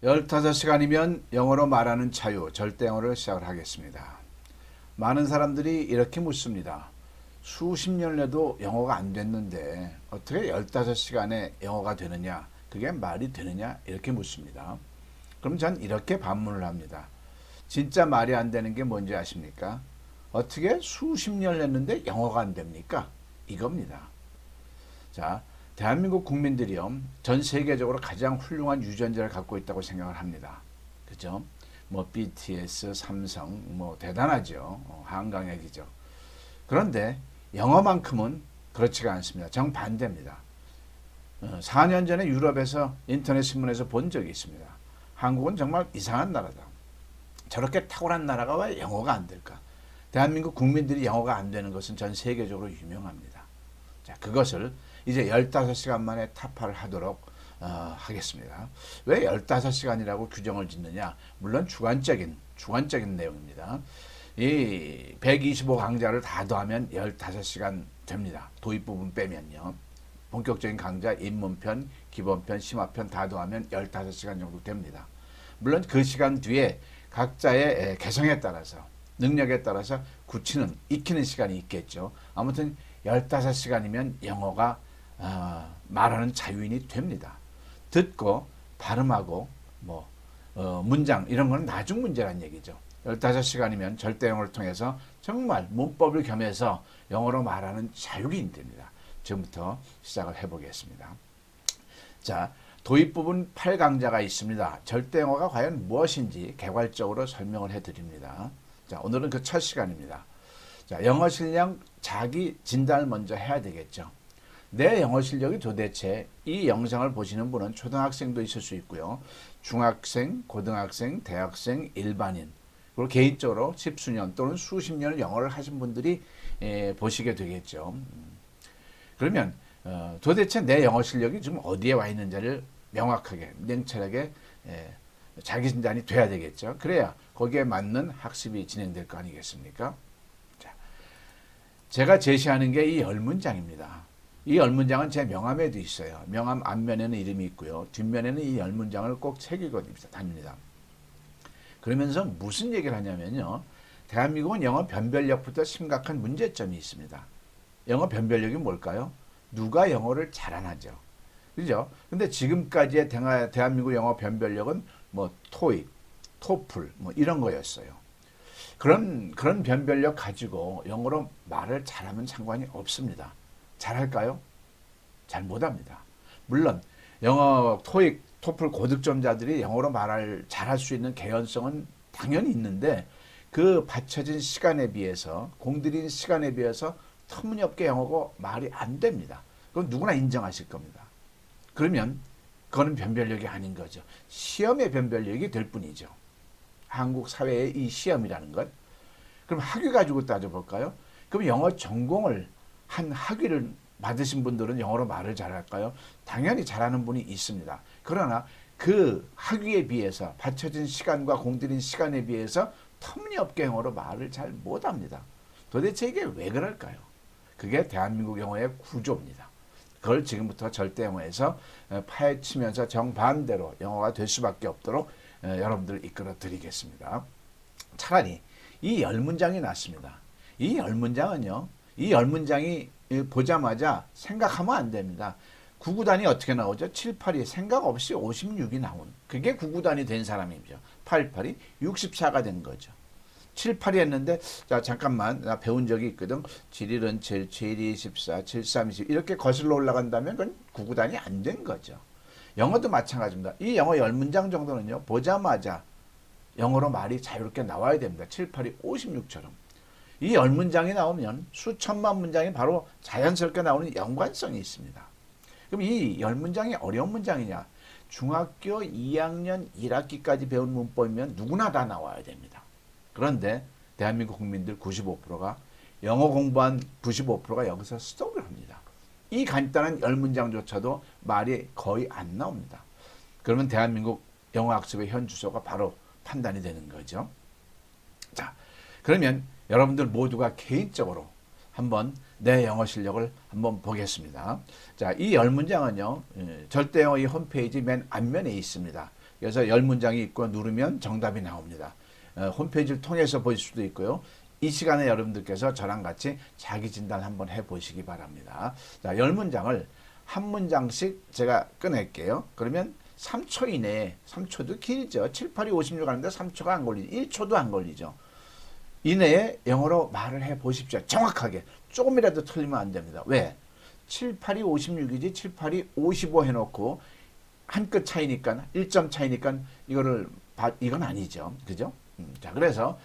15시간이면 영어로 말하는 자유, 절대영어를 시작을 하겠습니다. 많은 사람들이 이렇게 묻습니다. 수십 년을 해도 영어가 안 됐는데 어떻게 15시간에 영어가 되느냐? 그게 말이 되느냐? 이렇게 묻습니다. 그럼 전 이렇게 반문을 합니다. 진짜 말이 안 되는 게 뭔지 아십니까? 어떻게 수십 년을 했는데 영어가 안 됩니까? 이겁니다. 자, 대한민국 국민들이요, 전 세계적으로 가장 훌륭한 유전자를 갖고 있다고 생각을 합니다. 그죠? 뭐 BTS, 삼성, 뭐 대단하죠. 한강액이죠. 그런데 영어만큼은 그렇지가 않습니다. 정반대입니다. 4년 전에 유럽에서 인터넷 신문에서 본 적이 있습니다. 한국은 정말 이상한 나라다. 저렇게 탁월한 나라가 왜 영어가 안 될까? 대한민국 국민들이 영어가 안 되는 것은 전 세계적으로 유명합니다. 자, 그것을 이제 15시간 만에 타파를 하도록 하겠습니다. 왜 15시간이라고 규정을 짓느냐? 물론 주관적인 내용입니다. 이 125 강좌를 다 더하면 15시간 됩니다. 도입 부분 빼면요. 본격적인 강좌, 입문편, 기본편, 심화편 다 더하면 15시간 정도 됩니다. 물론 그 시간 뒤에 각자의 개성에 따라서, 능력에 따라서 익히는 시간이 있겠죠. 아무튼 15시간이면 영어가 말하는 자유인이 됩니다. 듣고 발음하고 문장 이런 건 나중 문제란 얘기죠. 15시간이면 절대영어를 통해서 정말 문법을 겸해서 영어로 말하는 자유인이 됩니다. 지금부터 시작을 해보겠습니다. 자, 도입 부분 8강좌가 있습니다. 절대영어가 과연 무엇인지 개괄적으로 설명을 해드립니다. 자, 오늘은 그 첫 시간입니다. 자, 영어 실력 자기 진단을 먼저 해야 되겠죠. 내 영어 실력이 도대체, 이 영상을 보시는 분은 초등학생도 있을 수 있고요. 중학생, 고등학생, 대학생, 일반인, 그리고 개인적으로 십수년 또는 수십 년을 영어를 하신 분들이 보시게 되겠죠. 그러면 도대체 내 영어 실력이 지금 어디에 와 있는지를 명확하게, 냉철하게 자기 진단이 돼야 되겠죠. 그래야 거기에 맞는 학습이 진행될 거 아니겠습니까? 자, 제가 제시하는 게 이 10문장입니다. 이 10문장은 제 명함에도 있어요. 명함 앞면에는 이름이 있고요. 뒷면에는 이 10문장을 꼭 새기고 답니다. 그러면서 무슨 얘기를 하냐면요. 대한민국은 영어 변별력부터 심각한 문제점이 있습니다. 영어 변별력이 뭘까요? 누가 영어를 잘하나죠. 그죠? 근데 지금까지의 대한민국 영어 변별력은 뭐 토익, 토플 뭐 이런 거였어요. 그런 변별력 가지고 영어로 말을 잘하면 상관이 없습니다. 잘할까요? 잘 못합니다. 물론 영어 토익, 토플 고득점자들이 영어로 말을 잘할 수 있는 개연성은 당연히 있는데 그 바쳐진 시간에 비해서, 공들인 시간에 비해서 터무니없게 영어가 말이 안 됩니다. 그건 누구나 인정하실 겁니다. 그러면 그거는 변별력이 아닌 거죠. 시험의 변별력이 될 뿐이죠. 한국 사회의 이 시험이라는 것. 그럼 학위 가지고 따져볼까요? 그럼 영어 전공을 한 학위를 받으신 분들은 영어로 말을 잘할까요? 당연히 잘하는 분이 있습니다. 그러나 그 학위에 비해서, 바쳐진 시간과 공들인 시간에 비해서 터무니없게 영어로 말을 잘 못합니다. 도대체 이게 왜 그럴까요? 그게 대한민국 영어의 구조입니다. 그걸 지금부터 절대영어에서 파헤치면서 정반대로 영어가 될 수밖에 없도록 여러분들을 이끌어 드리겠습니다. 차라리 이 10문장이 낫습니다. 이 10문장은요, 이 10문장이 보자마자 생각하면 안 됩니다. 구구단이 어떻게 나오죠? 7, 8이 생각 없이 56이 나온, 그게 구구단이 된 사람이죠. 8, 8이 64가 된 거죠. 7, 8이 했는데, 자, 잠깐만, 나 배운 적이 있거든. 7, 1은 7, 7, 2, 14, 7, 3, 20. 이렇게 거슬러 올라간다면 그건 구구단이 안 된 거죠. 영어도 마찬가지입니다. 이 영어 10문장 정도는요, 보자마자 영어로 말이 자유롭게 나와야 됩니다. 7, 8이 56처럼. 이 10문장이 나오면 수천만 문장이 바로 자연스럽게 나오는 연관성이 있습니다. 그럼 이 10문장이 어려운 문장이냐? 중학교 2학년 1학기까지 배운 문법이면 누구나 다 나와야 됩니다. 그런데 대한민국 국민들 95%가, 영어 공부한 95%가 여기서 스톱을 합니다. 이 간단한 10문장조차도 말이 거의 안 나옵니다. 그러면 대한민국 영어 학습의 현 주소가 바로 판단이 되는 거죠. 자, 그러면 여러분들 모두가 개인적으로 한번 내 영어 실력을 한번 보겠습니다. 자, 이 10문장은요, 절대영어 이 홈페이지 맨 앞면에 있습니다. 그래서 10문장이 있고 누르면 정답이 나옵니다. 홈페이지를 통해서 보실 수도 있고요. 이 시간에 여러분들께서 저랑 같이 자기 진단 한번 해보시기 바랍니다. 자, 10문장을 한 문장씩 제가 꺼낼게요. 그러면 3초 이내에, 3초도 길죠. 7, 8, 2, 56 하는데 3초가 안 걸리죠. 1초도 안 걸리죠. 이내에 영어로 말을 해 보십시오. 정확하게. 조금이라도 틀리면 안 됩니다. 왜? 7, 8, 2, 56이지 7, 8, 2, 55 해놓고 한 끗 차이니까, 1점 차이니까 이건 아니죠. 그죠? 자, 그래서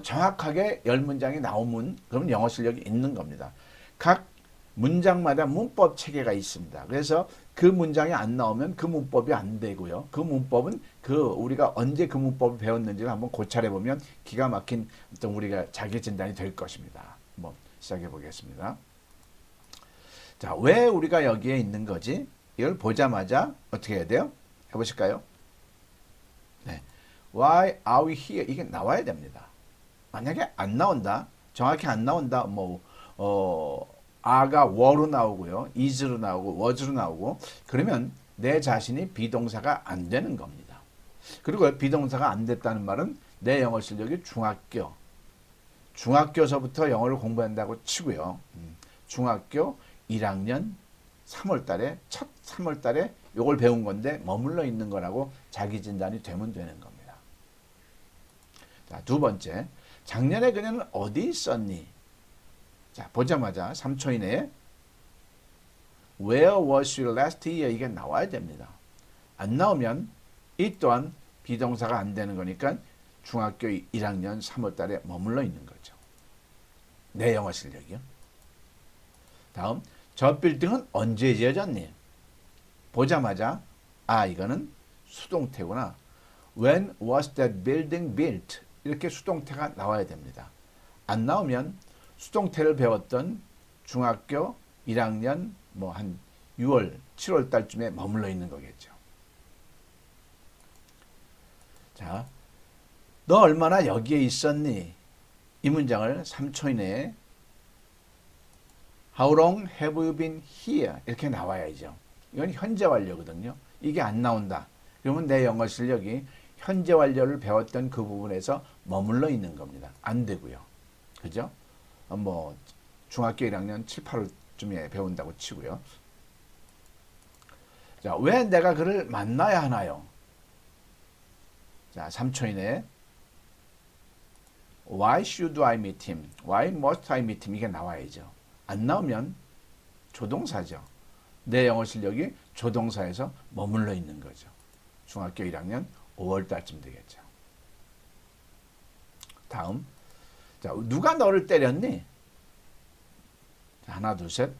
정확하게 10문장이 나오면 그럼 영어 실력이 있는 겁니다. 각 문장마다 문법 체계가 있습니다. 그래서 그 문장이 안 나오면 그 문법이 안 되고요. 그 문법은 우리가 언제 그 문법을 배웠는지를 한번 고찰해 보면 기가 막힌 어떤 우리가 자기 진단이 될 것입니다. 한번 시작해 보겠습니다. 자, 왜 우리가 여기에 있는 거지? 이걸 보자마자 어떻게 해야 돼요? 해보실까요? 네. Why are we here? 이게 나와야 됩니다. 만약에 안 나온다, 정확히 안 나온다, 아가 were로 나오고요, is로 나오고, was로 나오고, 그러면 내 자신이 비동사가 안 되는 겁니다. 그리고 비동사가 안 됐다는 말은 내 영어 실력이 중학교서부터 영어를 공부한다고 치고요. 중학교 1학년 3월 달에, 첫 3월 달에 요걸 배운 건데 머물러 있는 거라고 자기 진단이 되면 되는 겁니다. 자, 두 번째. 작년에 그녀는 어디 있었니? 자, 보자마자 3초 이내에 Where was you last year? 이게 나와야 됩니다. 안 나오면 이 또한 비동사가 안 되는 거니까 중학교 1학년 3월 달에 머물러 있는 거죠. 내 영어 실력이요. 다음, 저 빌딩은 언제 지어졌니? 보자마자 이거는 수동태구나. When was that building built? 이렇게 수동태가 나와야 됩니다. 안 나오면 수동태를 배웠던 중학교 1학년 한 6월, 7월 달쯤에 머물러 있는 거겠죠. 자, 너 얼마나 여기에 있었니? 이 문장을 3초 이내에 How long have you been here? 이렇게 나와야죠. 이건 현재 완료거든요. 이게 안 나온다. 그러면 내 영어 실력이 현재 완료를 배웠던 그 부분에서 머물러 있는 겁니다. 안 되고요. 그죠? 중학교 1학년 7, 8월쯤에 배운다고 치고요. 자, 왜 내가 그를 만나야 하나요? 자, 3초 이내에 Why should I meet him? Why must I meet him? 이게 나와야죠. 안 나오면 조동사죠. 내 영어 실력이 조동사에서 머물러 있는 거죠. 중학교 1학년 5월 달쯤 되겠죠. 다음. 자, 누가 너를 때렸니? 자, 하나, 둘, 셋.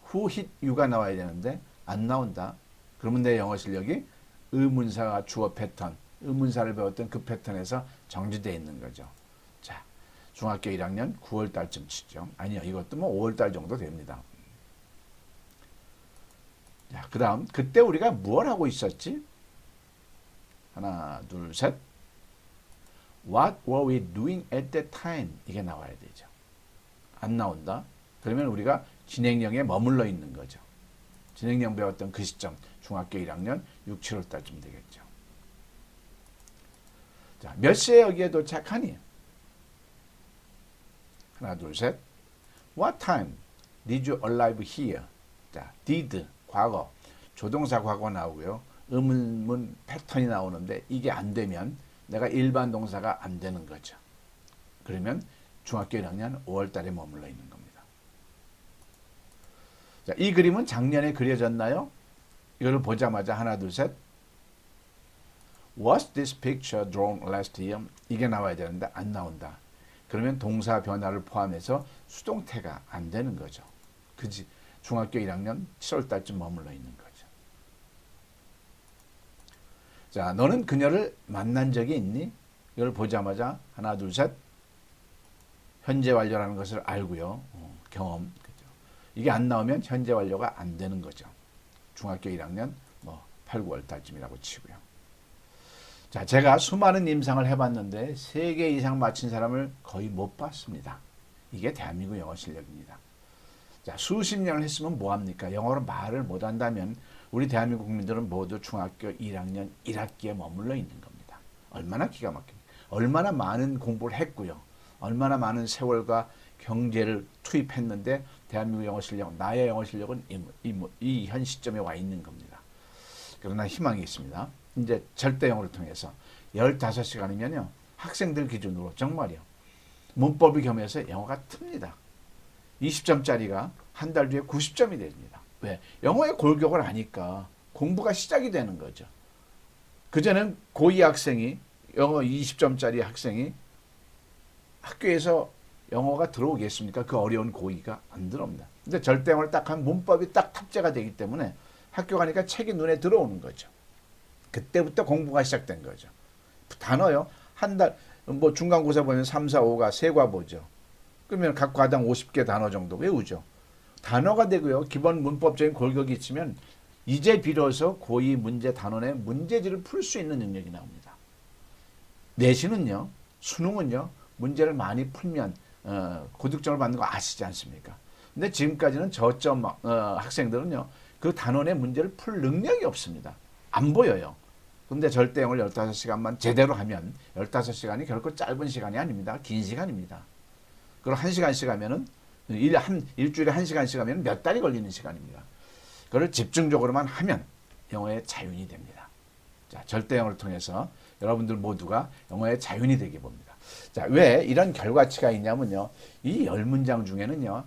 Who hit you가 나와야 되는데 안 나온다. 그러면 내 영어 실력이 의문사가 주어 패턴, 의문사를 배웠던 그 패턴에서 정지되어 있는 거죠. 자, 중학교 1학년 9월 달쯤 치죠. 아니요, 이것도 5월 달 정도 됩니다. 자, 그 다음, 그때 우리가 뭘 하고 있었지? 하나, 둘, 셋. What were we doing at that time? 이게 나와야 되죠. 안 나온다. 그러면 우리가 진행형에 머물러 있는 거죠. 진행형 배웠던 그 시점, 중학교 1학년 6, 7월 달쯤 되겠죠. 자, 몇 시에 여기에 도착하니? 하나, 둘, 셋. What time did you arrive here? 자, did, 과거, 조동사 과거 나오고요. 의문문 패턴이 나오는데 이게 안 되면 내가 일반 동사가 안 되는 거죠. 그러면 중학교 1학년 5월 달에 머물러 있는 겁니다. 자, 이 그림은 작년에 그려졌나요? 이걸 보자마자 하나, 둘, 셋. Was this picture drawn last year? 이게 나와야 되는데 안 나온다. 그러면 동사 변화를 포함해서 수동태가 안 되는 거죠. 그지? 중학교 1학년 7월 달쯤 머물러 있는 거죠. 자, 너는 그녀를 만난 적이 있니? 이걸 보자마자 하나, 둘, 셋. 현재 완료라는 것을 알고요. 경험. 그죠? 이게 안 나오면 현재 완료가 안 되는 거죠. 중학교 1학년 8, 9월 달쯤이라고 치고요. 자, 제가 수많은 임상을 해봤는데 3개 이상 맞힌 사람을 거의 못 봤습니다. 이게 대한민국 영어 실력입니다. 자, 수십 년을 했으면 뭐합니까? 영어로 말을 못한다면 우리 대한민국 국민들은 모두 중학교 1학년 1학기에 머물러 있는 겁니다. 얼마나 기가 막힙니까? 얼마나 많은 공부를 했고요. 얼마나 많은 세월과 경제를 투입했는데 대한민국 영어 실력, 나의 영어 실력은 이 현 시점에 와 있는 겁니다. 그러나 희망이 있습니다. 이제 절대 영어를 통해서 15시간이면요. 학생들 기준으로 정말요. 문법을 겸해서 영어가 틉니다. 20점짜리가 한 달 뒤에 90점이 됩니다. 왜? 영어의 골격을 아니까 공부가 시작이 되는 거죠. 그전엔 고2 학생이 영어 20점짜리 학생이 학교에서 영어가 들어오겠습니까? 그 어려운 고2가 안 들어옵니다. 근데 절대영어를 딱 하면 문법이 딱 탑재가 되기 때문에 학교 가니까 책이 눈에 들어오는 거죠. 그때부터 공부가 시작된 거죠. 단어요. 한 달, 뭐 중간고사 보면 3, 4, 5가 세과 보죠. 그러면 각 과당 50개 단어 정도 외우죠. 단어가 되고요. 기본 문법적인 골격이 있으면 이제 비로소 고2 문제 단원의 문제지를 풀 수 있는 능력이 나옵니다. 내신은요. 수능은요. 문제를 많이 풀면 고득점을 받는 거 아시지 않습니까? 근데 지금까지는 저점 학생들은요. 그 단원의 문제를 풀 능력이 없습니다. 안 보여요. 근데 절대영어를 15시간만 제대로 하면 15시간이 결코 짧은 시간이 아닙니다. 긴 시간입니다. 그걸 1시간씩 하면은 일주일에 1시간씩 하면 몇 달이 걸리는 시간입니다. 그걸 집중적으로만 하면 영어의 자윤이 됩니다. 자, 절대영어를 통해서 여러분들 모두가 영어의 자윤이 되게 봅니다. 자, 왜 이런 결과치가 있냐면요. 이 10문장 중에는요.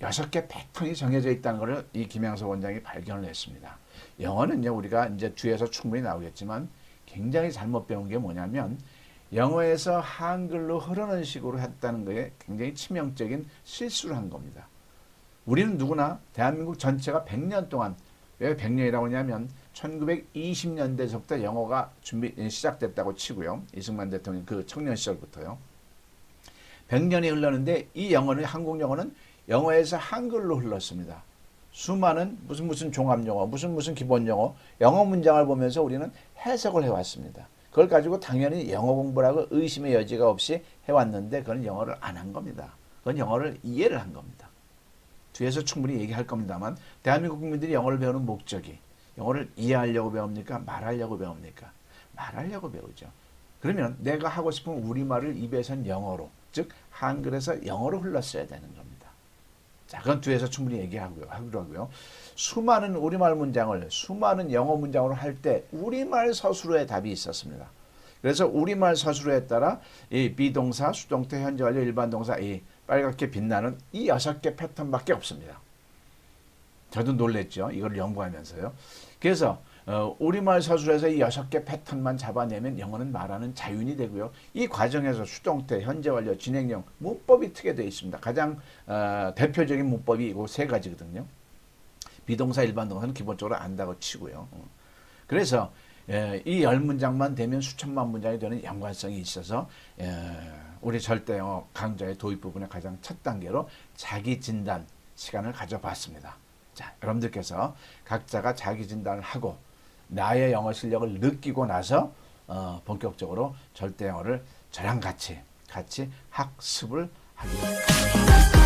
6개 패턴이 정해져 있다는 것을 이 김양석 원장이 발견을 했습니다. 영어는요. 우리가 이제 뒤에서 충분히 나오겠지만 굉장히 잘못 배운 게 뭐냐면 영어에서 한글로 흐르는 식으로 했다는 거에 굉장히 치명적인 실수를 한 겁니다. 우리는 누구나 대한민국 전체가 100년 동안 왜 100년이라고 하냐면 1920년대서부터 영어가 시작됐다고 치고요. 이승만 대통령 그 청년 시절부터요. 100년이 흘렀는데 이 영어는 한국 영어는 영어에서 한글로 흘렀습니다. 수많은 무슨 종합영어, 무슨 기본영어, 영어 문장을 보면서 우리는 해석을 해왔습니다. 그걸 가지고 당연히 영어 공부라고 의심의 여지가 없이 해왔는데 그건 영어를 안 한 겁니다. 그건 영어를 이해를 한 겁니다. 뒤에서 충분히 얘기할 겁니다만 대한민국 국민들이 영어를 배우는 목적이 영어를 이해하려고 배웁니까? 말하려고 배웁니까? 말하려고 배우죠. 그러면 내가 하고 싶은 우리말을 입에선 영어로, 즉 한글에서 영어로 흘렀어야 되는 겁니다. 자, 그건 뒤에서 충분히 얘기하고요. 수많은 우리말 문장을 수많은 영어 문장으로 할 때 우리말 서술어의 답이 있었습니다. 그래서 우리말 서술어에 따라 이 비동사, 수동태, 현재 완료, 일반 동사, 이 빨갛게 빛나는 이 6개 패턴밖에 없습니다. 저도 놀랬죠. 이걸 연구하면서요. 그래서 우리말 서술에서 이 6개 패턴만 잡아내면 영어는 말하는 자윤이 되고요. 이 과정에서 수동태, 현재 완료, 진행형, 문법이 트게 되어 있습니다. 가장 대표적인 문법이 이 3가지거든요. 비동사, 일반 동사는 기본적으로 안다고 치고요. 그래서 이 10문장만 되면 수천만 문장이 되는 연관성이 있어서 우리 절대영어 강좌의 도입 부분의 가장 첫 단계로 자기 진단 시간을 가져봤습니다. 자, 여러분들께서 각자가 자기 진단을 하고 나의 영어 실력을 느끼고 나서 본격적으로 절대영어를 저랑 같이 학습을 하기 바랍니다.